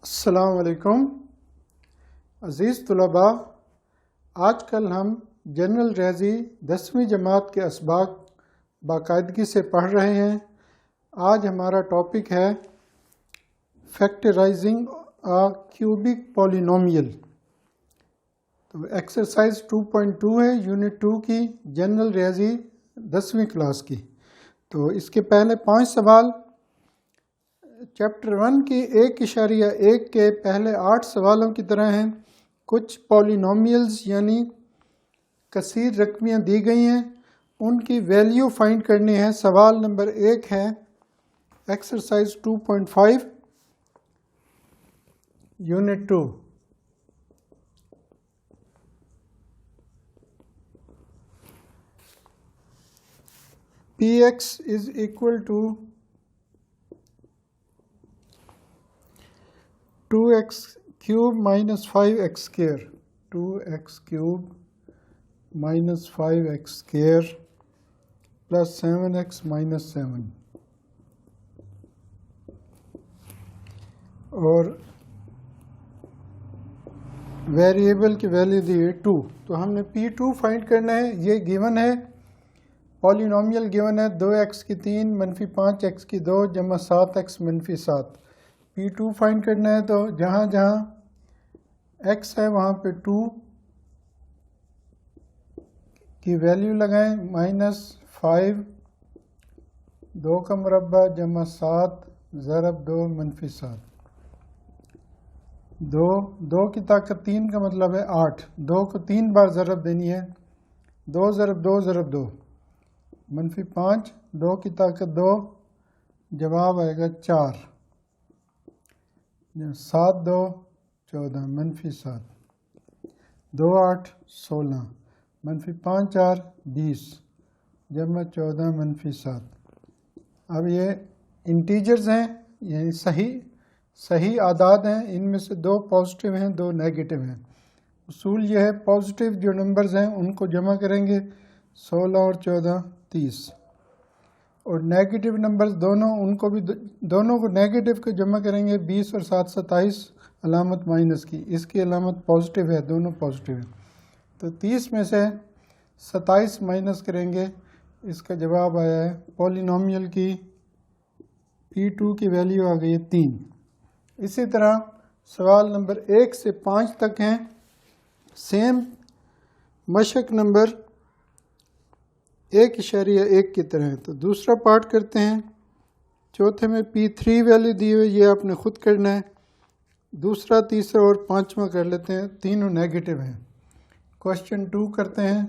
अस्सलाम वालेकुम अज़ीज़ तलबा। आजकल हम जनरल रियाज़ी 10वीं जमात के असबाक बाकायदगी से पढ़ रहे हैं। आज हमारा टॉपिक है फैक्टराइजिंग अ क्यूबिक पॉलिनोमियल। तो एक्सरसाइज 2.2 है, यूनिट 2 की, जनरल रियाज़ी 10वीं क्लास की। तो इसके पहले 5 सवाल चैप्टर 1 की 1.1 के पहले 8 सवालों की तरह हैं। कुछ पॉलिनोमियल्स यानी कसीर रकमियाँ दी गई हैं, उनकी वैल्यू फाइंड करनी है। सवाल नंबर 1 है exercise 2.5 unit 2। px is equal to 2x cube minus 5x square, 2x cube minus 5x square plus 7x minus 7, और वेरिएबल की वैल्यू दी है 2। तो हमने P2 फाइंड करना है। ये गिवन है, पॉलिनोमियल गिवन है 2x की 3 मनफी 5x की 2 जमा 7x मनफी 7। P2 फाइंड करना है, तो जहाँ जहाँ x है वहाँ पे 2 की वैल्यू लगाएं। -5 2 का मुरब्बा जमा 7 ज़रब 2 मनफी 7। 2 की ताकत 3 का मतलब है 8। 2 को 3 बार ज़रब देनी है। 2 ज़रब 2 ज़रब 2 मनफी 5। 2 की ताकत 2, जवाब आएगा 4। 7 2 14 मनफी 7। 2 8 16 मनफी 5 4 20 जमा 14 मनफी 7। अब ये इंटीजर्स हैं, यानी सही आदाद हैं। इनमें से 2 पॉजिटिव हैं, 2 नेगेटिव हैं। उसूल ये है, पॉजिटिव जो नंबर्स हैं उनको जमा करेंगे 16 और 14 30, और नेगेटिव नंबर्स दोनों को नेगेटिव को जमा करेंगे 20 और 7 27, अलामत माइनस की। इसकी अलामत पॉजिटिव है, दोनों पॉजिटिव है। तो 30 में से 27 माइनस करेंगे, इसका जवाब आया है पॉलिनोमियल की P2 की वैल्यू आ गई है 3। इसी तरह सवाल नंबर 1 से 5 तक हैं, सेम मशक नंबर 1.1 की तरह है। तो दूसरा पार्ट करते हैं। चौथे में P3 वैल्यू दी हुई, ये आपने खुद करना है। दूसरा, तीसरा और 5वां कर लेते हैं, तीनों नेगेटिव हैं। क्वेश्चन 2 करते हैं।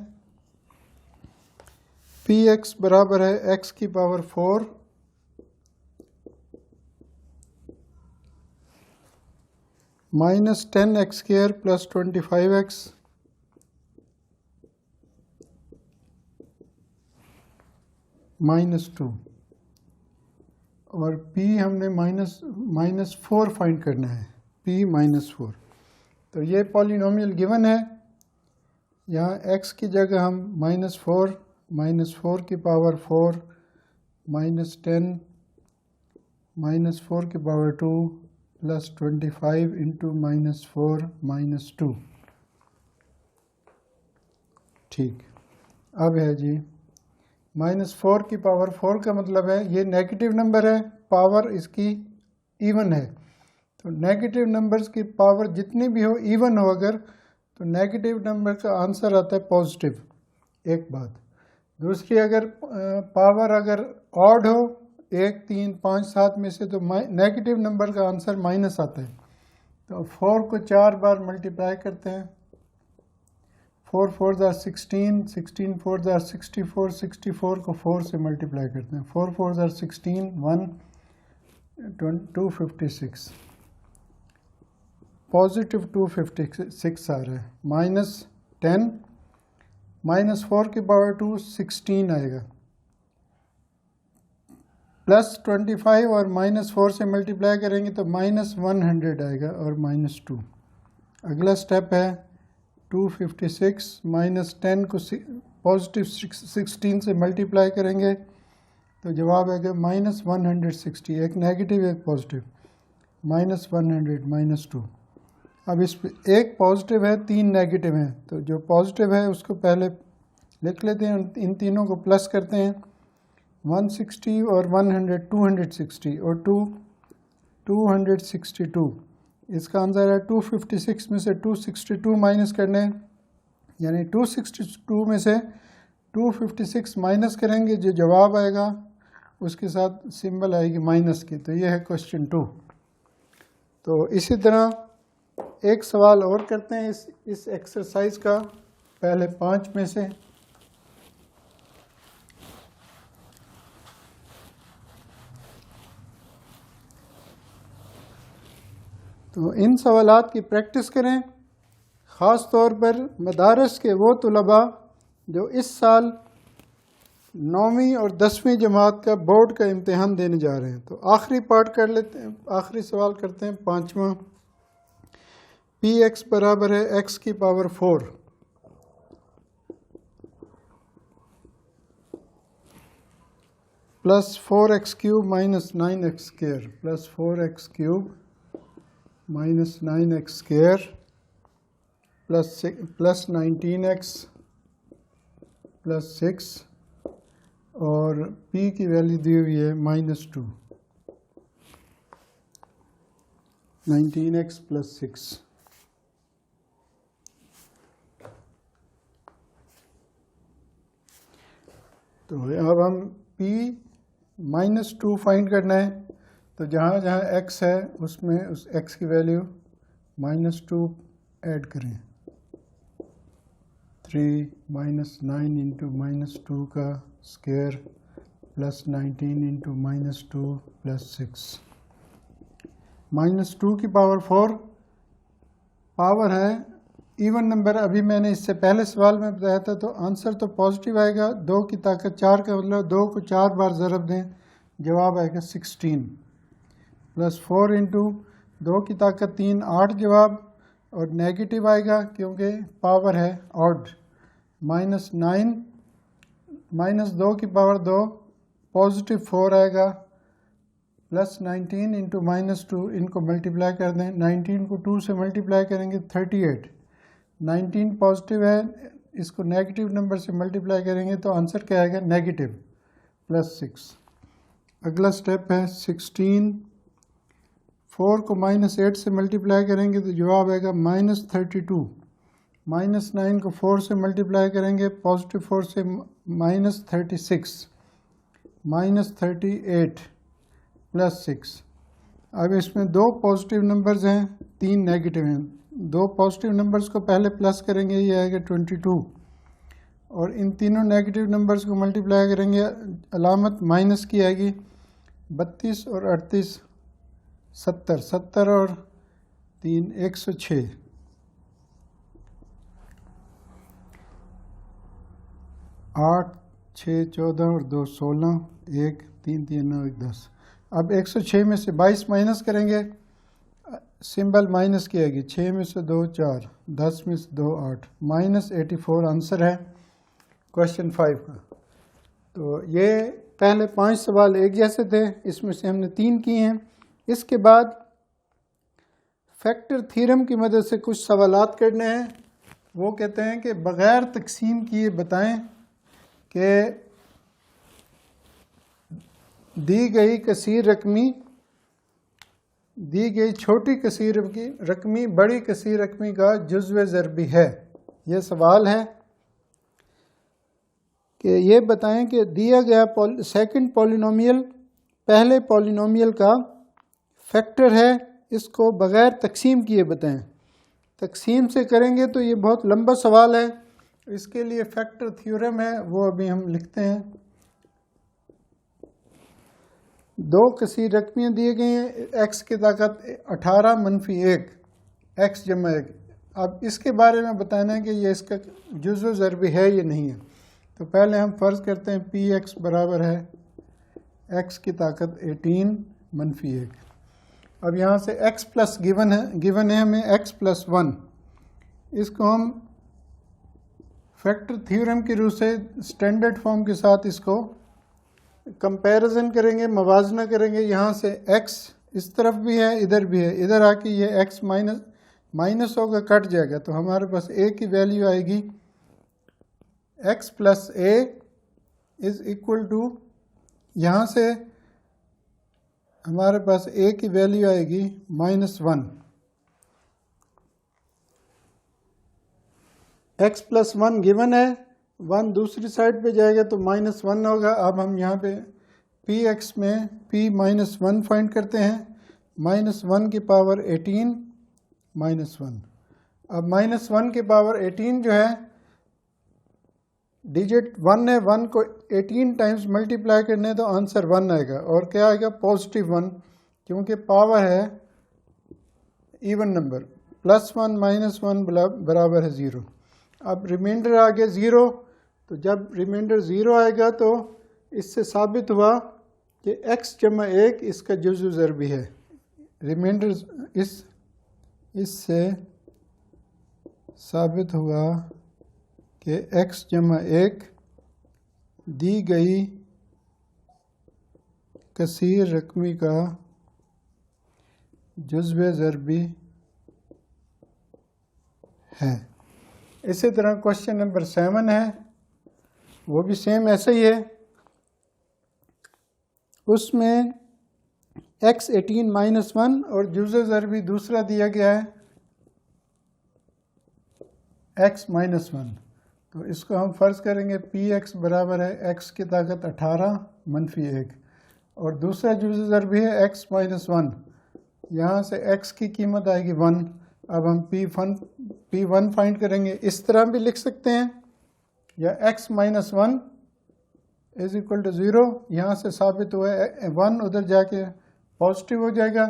Px बराबर है x की power 4 minus 10x square plus 25x -2, और P हमने -4 फाइंड करना है। P -4। तो ये पॉलिनोमियल गिवन है। यहाँ x की जगह हम -4 की पावर 4 -10 -4 की पावर 2 प्लस 25 इंटू -4 -2। ठीक, अब है जी -4 की पावर 4 का मतलब है ये नेगेटिव नंबर है, पावर इसकी इवन है। तो नेगेटिव नंबर्स की पावर जितनी भी हो, इवन हो अगर, तो नेगेटिव नंबर का आंसर आता है पॉजिटिव। एक बात। दूसरी, अगर पावर अगर ऑड हो 1 3 5 7 में से, तो नेगेटिव नंबर का आंसर माइनस आता है। तो 4 को 4 बार मल्टीप्लाई करते हैं। 4 4 are 16, 16 4 are 64, 64 को 4 से मल्टीप्लाई करते हैं। 4 4 are 16, 1 256, पॉजिटिव 256 आ रहा है। -10 -4 की पावर 2 16 आएगा, प्लस 25 और -4 से मल्टीप्लाई करेंगे तो -100 आएगा और -2। अगला स्टेप है 256 -10 को पॉजिटिव 16 से मल्टीप्लाई करेंगे तो जवाब आएगा -160, एक नेगेटिव एक पॉजिटिव। -100 -2। अब इस पे एक पॉजिटिव है, 3 नेगेटिव हैं, तो जो पॉजिटिव है उसको पहले लिख लेते हैं, इन तीनों को प्लस करते हैं। 160 और 100 260 और 262। इसका आंसर है 256 में से 262 माइनस करने हैं, यानी 262 में से 256 माइनस करेंगे, जो जवाब आएगा उसके साथ सिंबल आएगी माइनस की। तो ये है क्वेश्चन 2। तो इसी तरह एक सवाल और करते हैं इस एक्सरसाइज का, पहले 5 में से। तो इन सवालात की प्रैक्टिस करें, ख़ास तौर पर मदारस के वो तलबा जो इस साल 9वीं और 10वीं जमात का बोर्ड का इम्तिहान देने जा रहे हैं। तो आखिरी पार्ट कर लेते हैं, आखिरी सवाल करते हैं, 5वां। px बराबर है x की power 4 plus 4x cube minus 9x square plus 4x cube minus 9x square plus 19x plus 6 और p की वैल्यू दी हुई है -2। 19x plus 6। तो अब हम p -2 फाइंड करना है। तो जहाँ जहाँ x है उसमें उस x की वैल्यू -2 ऐड करें। 3 -9 इंटू -2 का स्क्वायर प्लस 19 इंटू -2 प्लस 6। -2 की पावर 4 पावर है इवन नंबर। अभी मैंने इससे पहले सवाल में बताया था, तो आंसर तो पॉजिटिव आएगा। 2 की ताकत 4 का मतलब 2 को 4 बार ज़रब दें, जवाब आएगा 16 प्लस 4 इंटू 2 की ताकत 3 8 जवाब, और नेगेटिव आएगा क्योंकि पावर है ऑड। -9 -2 की पावर 2 पॉजिटिव 4 आएगा प्लस 19 इंटू -2, इनको मल्टीप्लाई कर दें। 19 को 2 से मल्टीप्लाई करेंगे 38। 19 पॉजिटिव है, इसको नेगेटिव नंबर से मल्टीप्लाई करेंगे तो आंसर क्या आएगा नेगेटिव प्लस 6। अगला स्टेप है 16। 4 को -8 से मल्टीप्लाई करेंगे तो जवाब आएगा -32। -9 को 4 से मल्टीप्लाई करेंगे, पॉजिटिव 4 से -36 -38 प्लस 6। अब इसमें 2 पॉजिटिव नंबर्स हैं, 3 नेगेटिव हैं। 2 पॉजिटिव नंबर्स को पहले प्लस करेंगे, ये आएगा 22, और इन तीनों नेगेटिव नंबर्स को मल्टीप्लाई करेंगे, अलामत माइनस की आएगी। 32 और 38 70, 70 और 3 106। 8 6 14 और 2 16, 1 3 3 9 1 10। अब 106 में से 22 माइनस करेंगे, सिंबल माइनस की आएगी। 6 में से 2 4, 10 में से 2 8, -84 आंसर है क्वेश्चन 5 का। तो ये पहले 5 सवाल एक जैसे थे, इसमें से हमने 3 किए हैं। इसके बाद फैक्टर थ्योरम की मदद से कुछ सवालात करने हैं। वो कहते हैं कि बग़ैर तकसीम किए बताएं कि दी गई कसीर रकमी, दी गई छोटी कसीर रकमी बड़ी कसीर रकमी का जुज़्व ज़रबी है। ये सवाल है कि ये बताएं कि दिया गया सेकंड पॉलिनोमियल पहले पॉलिनोमियल का फैक्टर है, इसको बग़ैर तकसीम किए बताएं। तकसीम से करेंगे तो ये बहुत लंबा सवाल है, इसके लिए फैक्टर थ्योरम है, वो अभी हम लिखते हैं। 2 कसीर रकमियाँ दिए गई हैं, x की ताकत 18 - 1 x जमा 1। अब इसके बारे में बताना है कि ये इसका जुज़्व ज़रबी है या नहीं है। तो पहले हम फ़र्ज़ करते हैं px बराबर है x की ताकत 18 - 1। अब यहाँ से x प्लस गिवन है हमें x प्लस 1। इसको हम फैक्टर थ्योरम की रूह से स्टैंडर्ड फॉर्म के साथ इसको कंपैरिजन करेंगे, मवाजना करेंगे। यहाँ से x इस तरफ भी है, इधर भी है, इधर आके ये x माइनस होगा, कट जाएगा, तो हमारे पास a की वैल्यू आएगी x plus a is equal to, यहाँ से हमारे पास a की वैल्यू आएगी -1। x प्लस 1 गिवन है, 1 दूसरी साइड पे जाएगा तो -1 होगा। अब हम यहाँ पे px में p -1 फाइंड करते हैं, -1 की पावर 18 -1। अब -1 की पावर 18 जो है, डिजिट 1 है, 1 को 18 टाइम्स मल्टीप्लाई करने तो आंसर 1 आएगा, और क्या आएगा +1, क्योंकि पावर है इवन नंबर, +1 -1 बराबर है 0। अब रिमाइंडर आ गया 0, तो जब रिमाइंडर 0 आएगा तो इससे साबित हुआ कि x जमा 1 इसका जुज़्व ज़रबी है। रिमाइंडर इससे साबित हुआ कि x जमा 1 दी गई कसीर रकमी का जुज़्व ज़रबी है। इसी तरह क्वेश्चन नंबर 7 है, वो भी सेम ऐसा ही है। उसमें x 18 -1 और जुज़्व ज़रबी दूसरा दिया गया है x -1, तो इसको हम फ़र्ज़ करेंगे px बराबर है x की ताकत 18 -1, और दूसरा जुज़्व ज़रबी है x -1, यहाँ से x की कीमत आएगी 1। अब हम p1 फाइंड करेंगे, इस तरह भी लिख सकते हैं, या x -1 इज इक्वल टू 0, यहाँ से साबित हुआ है 1 उधर जाके पॉजिटिव हो जाएगा,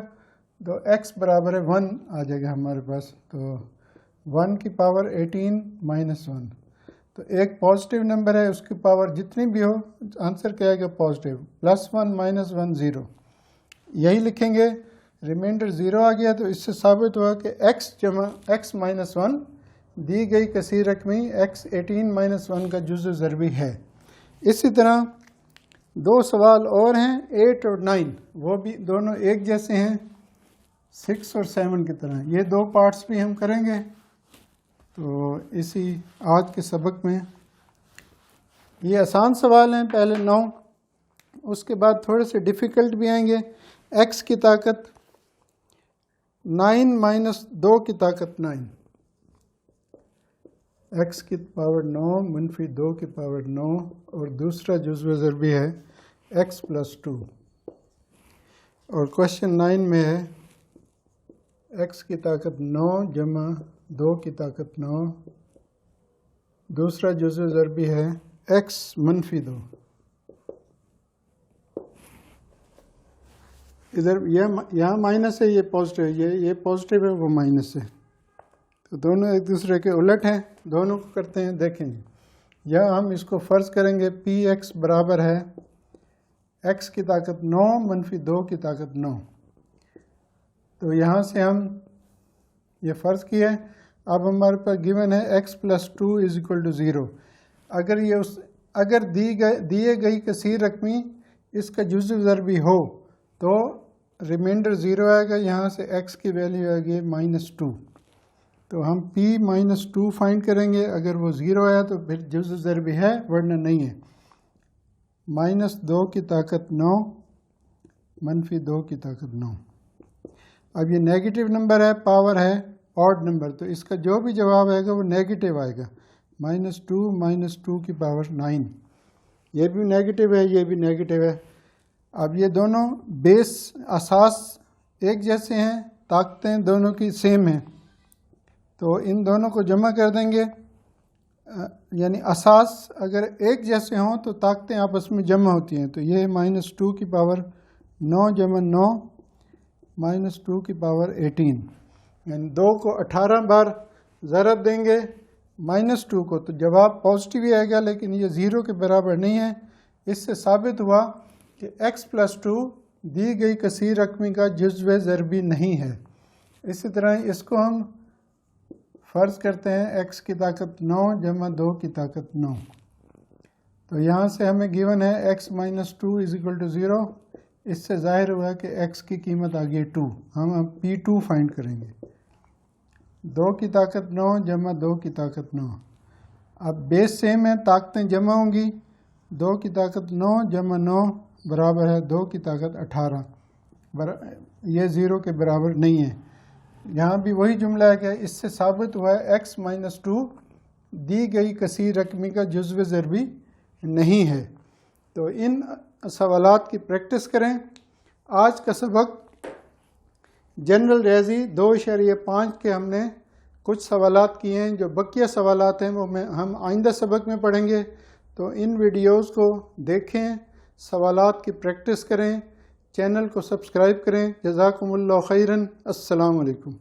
तो x बराबर है 1 आ जाएगा हमारे पास। तो 1 की पावर 18 -1, तो एक पॉजिटिव नंबर है, उसकी पावर जितनी भी हो आंसर क्या आएगा पॉजिटिव, +1 -1 0, यही लिखेंगे। रिमाइंडर 0 आ गया, तो इससे साबित हुआ कि x जमा x -1 दी गई कसीर रकमी x 18 -1 का जुज़्व ज़रबी है। इसी तरह 2 सवाल और हैं, 8 और 9, वो भी दोनों एक जैसे हैं 6 और 7 की तरह। ये 2 पार्ट्स भी हम करेंगे, तो इसी आज के सबक में ये आसान सवाल हैं, पहले 9, उसके बाद थोड़े से डिफ़िकल्ट भी आएंगे। x की ताकत 9 - 2 की ताकत 9, x की पावर 9 - 2 की पावर 9, और दूसरा जुज़्व ज़रबी है x + 2, और क्वेश्चन 9 में है x की ताकत 9 जमा 2 की ताकत 9, दूसरा जुज़्व ज़रबी है x - 2। इधर यहाँ माइनस है, ये पॉजिटिव है, ये पॉजिटिव है, वो माइनस है, तो दोनों एक दूसरे के उलट हैं। दोनों को करते हैं, देखेंगे। यहाँ हम इसको फ़र्ज़ करेंगे px बराबर है x की ताकत 9 - 2 की ताकत 9, तो यहाँ से हम ये फ़र्ज़ किया है। अब हमारे पास गिवन है x + 2 = 0। अगर दिए गई कसीर रकमी इसका जुज़्व ज़रबी हो तो रिमाइंडर 0 आएगा, यहाँ से x की वैल्यू आएगी -2, तो हम p - 2 फाइंड करेंगे। अगर वो 0 आया तो फिर जुज़्व ज़रबी है, वरना नहीं है। -2 की ताकत 9 - 2 की ताकत 9। अब ये नेगेटिव नंबर है, पावर है ऑड नंबर, तो इसका जो भी जवाब आएगा वो नेगेटिव आएगा। -2 - 2 की पावर 9, ये भी नेगेटिव है, ये भी नेगेटिव है। अब ये दोनों बेस असास एक जैसे हैं, ताकतें दोनों की सेम हैं, तो इन दोनों को जमा कर देंगे, यानी असास अगर एक जैसे हों तो ताकतें आपस में जमा होती हैं। तो ये -2 की पावर 9 जमा 9 -2 की पावर 18, यानी 2 को 18 बार ज़रब देंगे -2 को, तो जवाब पॉजिटिव ही आएगा, लेकिन ये 0 के बराबर नहीं है। इससे साबित हुआ कि x + 2 दी गई कसीर रकमी का जुज़्व ज़रबी नहीं है। इसी तरह इसको हम फ़र्ज़ करते हैं x की ताकत 9 जमा 2 की ताकत 9, तो यहाँ से हमें गिवन है x - 2 = 0, इससे ज़ाहिर हुआ कि x की कीमत आ गई 2। हम अब P2 फाइंड करेंगे। 2 की ताकत 9 जमा 2 की ताकत 9। अब बेस सेम है, ताकतें जमा होंगी। 2 की ताकत 9 जमा 9 बराबर है 2 की ताकत 18। ये ज़ीरो के बराबर नहीं है। यहाँ भी वही जुमला है कि इससे साबित हुआ है x माइनस 2 दी गई कसीर रकमी का जुज़्व ज़रबी नहीं है। तो इन सवालात की प्रैक्टिस करें। आज का सबक जनरल रियाजी 2.5 के हमने कुछ सवालात किए हैं। जो बकिया सवालात हैं वो हम आइंदा सबक में पढ़ेंगे। तो इन वीडियोस को देखें, सवालात की प्रैक्टिस करें, चैनल को सब्सक्राइब करें। जज़ाकुमुल्लाह खैरन। अस्सलामु अलैकुम।